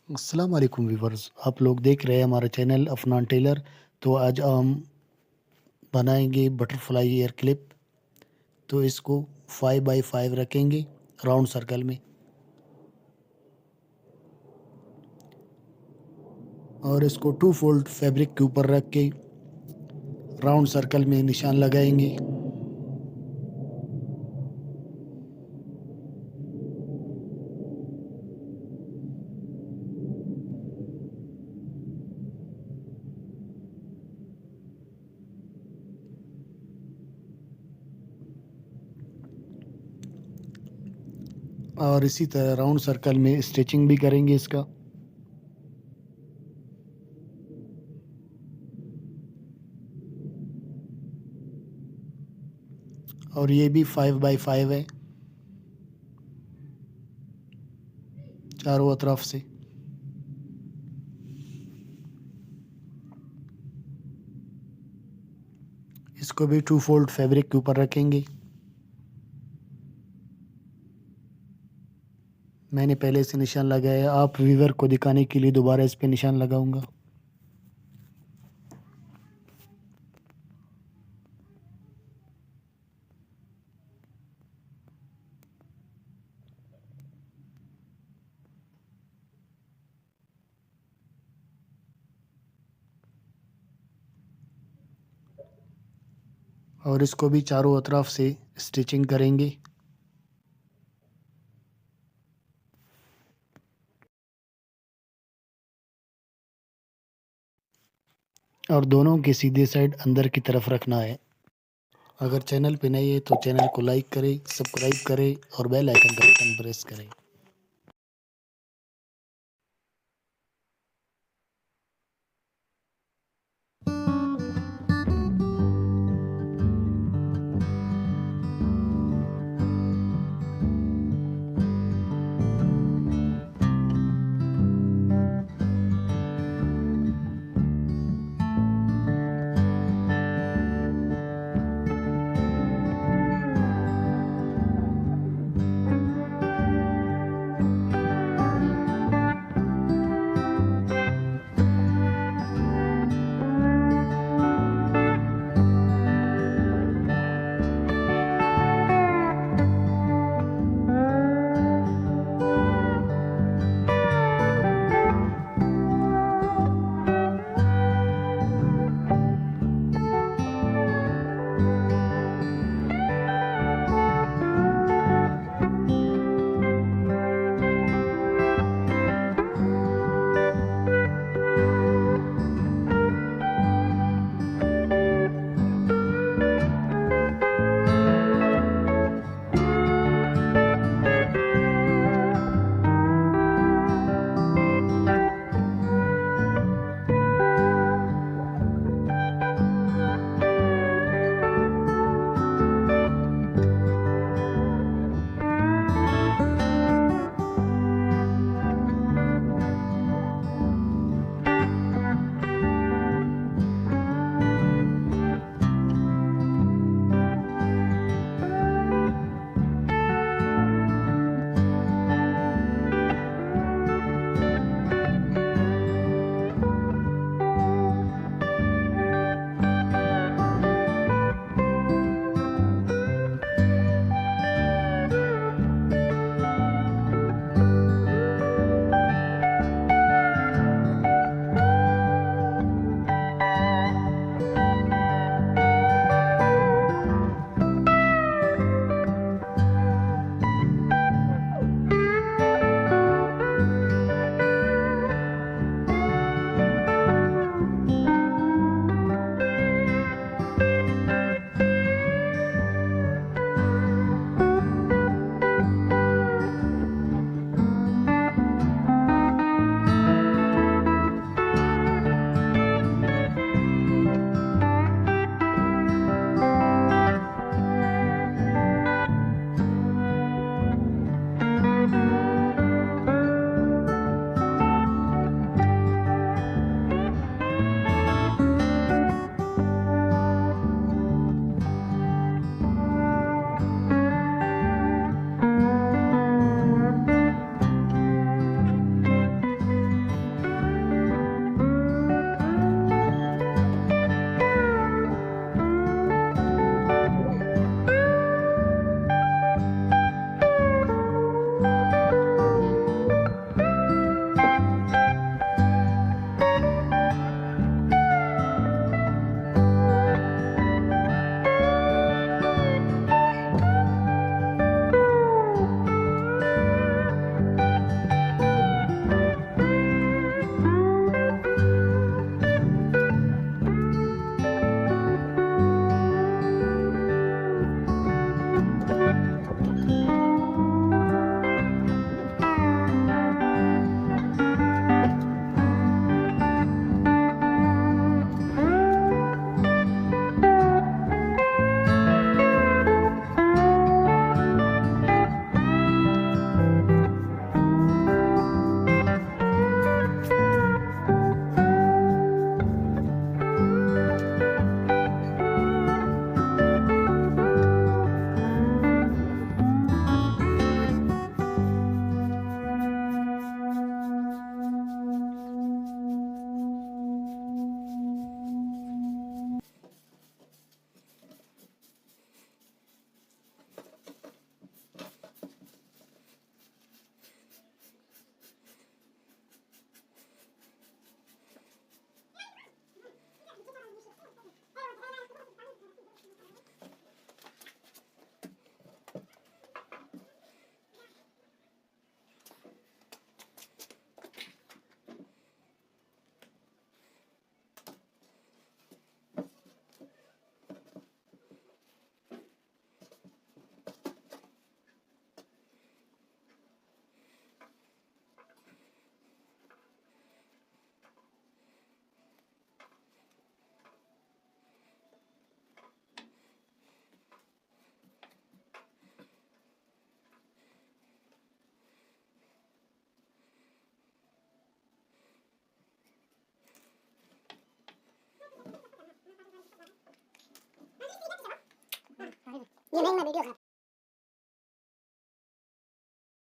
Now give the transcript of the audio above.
अस्सलाम वालेकुम व्यूवर्स, आप लोग देख रहे हैं हमारा चैनल अफनान टेलर। तो आज हम बनाएंगे बटरफ्लाई एयर क्लिप। तो इसको 5x5 रखेंगे राउंड सर्कल में, और इसको 2 फोल्ड फैब्रिक के ऊपर रख के राउंड सर्कल में निशान लगाएंगे। और इसी तरह राउंड सर्कल में स्टिचिंग भी करेंगे इसका। और ये भी 5x5 है चारों तरफ से। इसको भी 2 फोल्ड फैब्रिक के ऊपर रखेंगे। मैंने पहले से निशान लगाया, आप व्यूवर को दिखाने के लिए दोबारा इस पे निशान लगाऊंगा। और इसको भी चारों तरफ से स्टिचिंग करेंगे। और दोनों के सीधे साइड अंदर की तरफ रखना है। अगर चैनल पे नए है तो चैनल को लाइक करें, सब्सक्राइब करें और बेल आइकन का बटन प्रेस करें। ये नहीं मैं वीडियो